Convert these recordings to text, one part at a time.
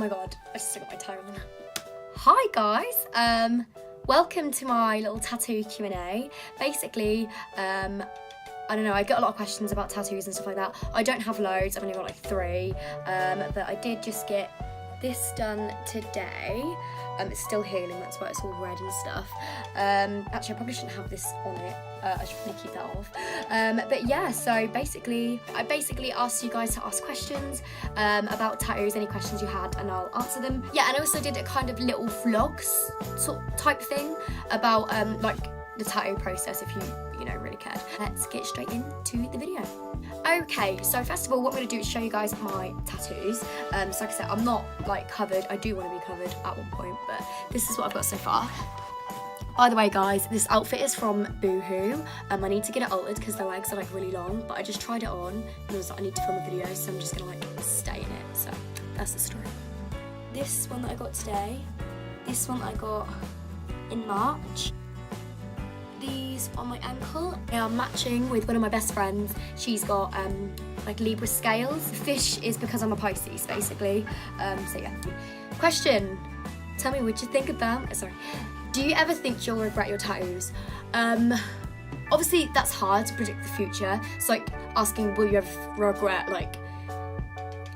my god, I just got my tie on. Hi guys, welcome to my little tattoo Q&A. Basically, I don't know, I get a lot of questions about tattoos and stuff like that. I don't have loads, I've only got like 3, but I did just get this done today. It's still healing, that's why it's all red and stuff. Actually, I probably shouldn't have this on it. I should probably keep that off. But yeah, so I basically asked you guys to ask questions about tattoos, any questions you had, and I'll answer them. Yeah, and I also did a kind of little vlogs sort type thing about like the tattoo process if you know really cared. Let's get straight into the video. Okay, so first of all, what I'm going to do is show you guys my tattoos. So like I said, I'm not like covered. I do want to be covered at one point, but this is what I've got so far. By the way guys, this outfit is from Boohoo. I need to get it altered because the legs are like really long, but I just tried it on and I was like, I need to film a video, so I'm just gonna like stay in it. So that's the story. This one that I got today, this one I got in March. These on my ankle, they are matching with one of my best friends. She's got like Libra scales. Fish is because I'm a Pisces basically. So yeah. Question, tell me what you think of them. Sorry. Do you ever think you'll regret your tattoos? Obviously that's hard to predict the future. It's like asking, will you ever regret like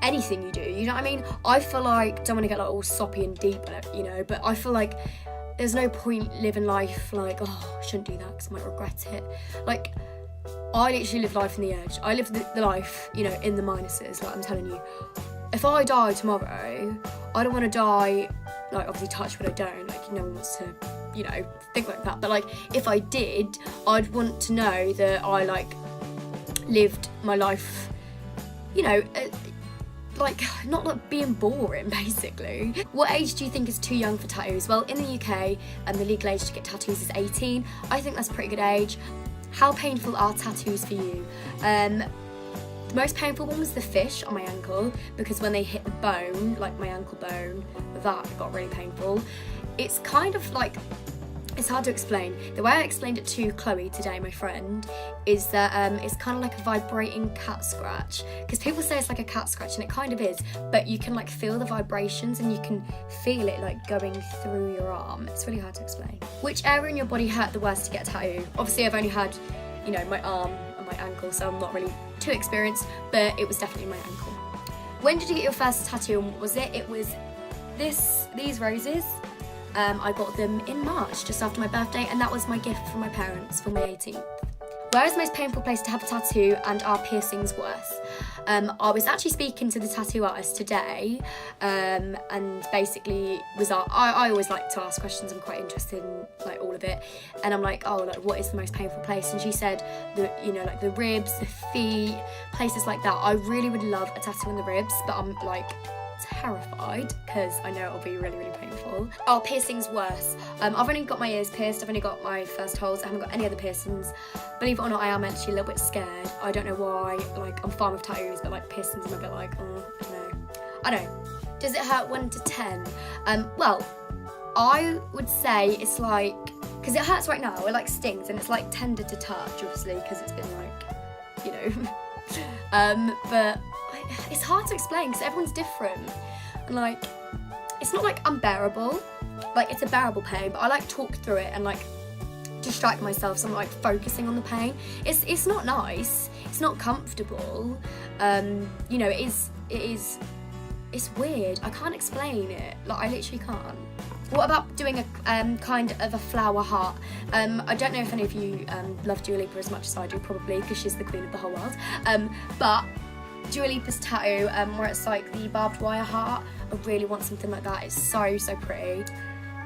anything you do? You know what I mean? I feel like, don't want to get like all soppy and deep, you know, but I feel like there's no point living life like, oh, I shouldn't do that because I might regret it. Like, I literally live life on the edge. I live the life, you know, in the minuses. Like I'm telling you, if I die tomorrow, I don't want to die, like obviously touch wood I don't, like no one wants to, you know, think like that. But like if I did, I'd want to know that I like lived my life, you know, like not like being boring basically. What age do you think is too young for tattoos? Well, in the UK, the legal age to get tattoos is 18. I think that's a pretty good age. How painful are tattoos for you? The most painful one was the fish on my ankle, because when they hit the bone, like my ankle bone, that got really painful. It's kind of like, it's hard to explain. The way I explained it to Chloe today, my friend, is that it's kind of like a vibrating cat scratch. Because people say it's like a cat scratch, and it kind of is, but you can like feel the vibrations and you can feel it like going through your arm. It's really hard to explain. Which area in your body hurt the worst to get a tattoo? Obviously I've only had, you know, my arm and my ankle, so I'm not really too experienced, but it was definitely my ankle. When did you get your first tattoo and what was it? It was these roses. I got them in March, just after my birthday, and that was my gift from my parents for my 18th. Where is the most painful place to have a tattoo, and are piercings worse? I was actually speaking to the tattoo artist today, and basically I always like to ask questions. I'm quite interested in like all of it, and I'm like, oh, like what is the most painful place? And she said, you know, like the ribs, the feet, places like that. I really would love a tattoo on the ribs, but I'm like terrified because I know it'll be really, really painful. Are piercings worse? I've only got my ears pierced. I've only got my first holes. I haven't got any other piercings. Believe it or not, I am actually a little bit scared. I don't know why. Like, I'm fine with tattoos, but like piercings, I'm a bit like, oh, I don't know. I don't know. Does it hurt 1 to 10? Well, I would say it's like, because it hurts right now. It like stings, and it's like tender to touch, obviously, because it's been like, you know. But it's hard to explain because everyone's different, and like it's not like unbearable, like it's a bearable pain, but I like talk through it and like distract myself, so I'm like focusing on the pain. It's not nice, it's not comfortable, you know, it's weird. I can't explain it, like I literally can't. What about doing a kind of a flower heart? I don't know if any of you love Dua Lipa as much as I do, probably, because she's the queen of the whole world, but Dua Lipa's tattoo, where it's like the barbed wire heart, I really want something like that. It's so, so pretty.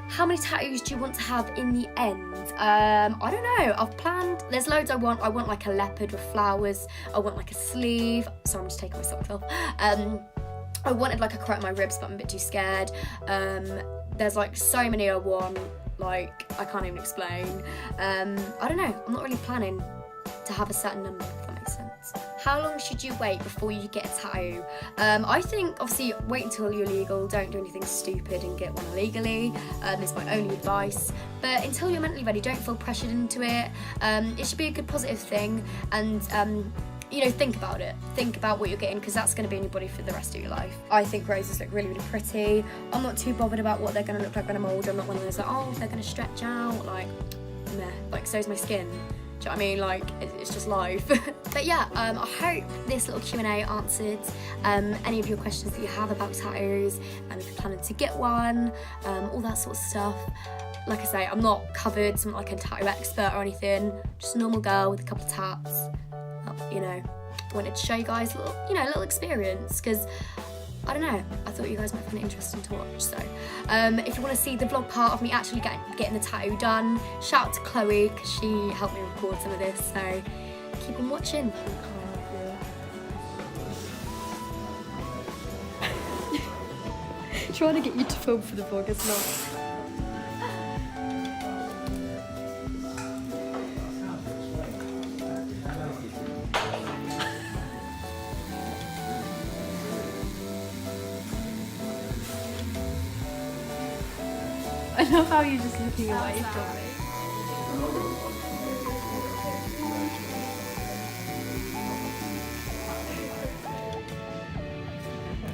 How many tattoos do you want to have in the end? I don't know. I've planned, there's loads I want. I want like a leopard with flowers. I want like a sleeve. Sorry, I'm just taking my socks off. I wanted like a crow at my ribs, but I'm a bit too scared. There's like so many I want, like I can't even explain. I don't know. I'm not really planning to have a certain number, if that makes sense. How long should you wait before you get a tattoo? I think obviously wait until you're legal. Don't do anything stupid and get one illegally. It's my only advice. But until you're mentally ready, don't feel pressured into it. It should be a good positive thing, and you know, think about it. Think about what you're getting, because that's going to be in your body for the rest of your life. I think roses look really, really pretty. I'm not too bothered about what they're going to look like when I'm older. I'm not one of those like, oh, they're going to stretch out. Like, meh. Like, so's my skin. Do you know what I mean? Like, it's just life. But yeah, I hope this little Q&A answered any of your questions that you have about tattoos, and if you're planning to get one, all that sort of stuff. Like I say, I'm not covered, so I'm not like a tattoo expert or anything. Just a normal girl with a couple of tats. You know, wanted to show you guys a little, you know, a little experience, because I don't know, I thought you guys might find it interesting to watch. So if you want to see the vlog part of me actually getting the tattoo done, shout out to Chloe, because she helped me record some of this, so keep on watching. Trying to get you to film for the vlog as well. I love how you're just looking away from me.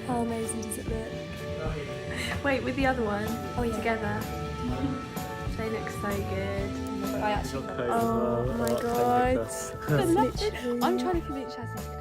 How amazing does it look? Wait, with the other one together. They look so good. I actually Oh my god. I'm trying to convince Shazzy to get.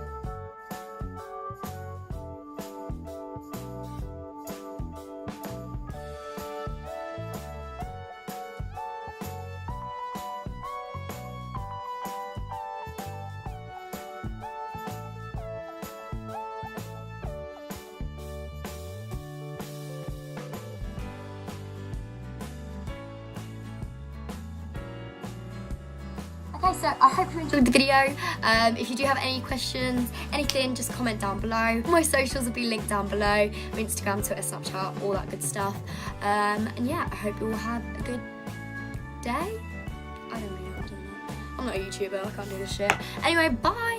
Okay, so I hope you enjoyed the video. If you do have any questions, anything, just comment down below. All my socials will be linked down below. My Instagram, Twitter, Snapchat, all that good stuff. And yeah, I hope you all have a good day. I don't really know what I'm doing. I'm not a YouTuber, I can't do this shit. Anyway, bye!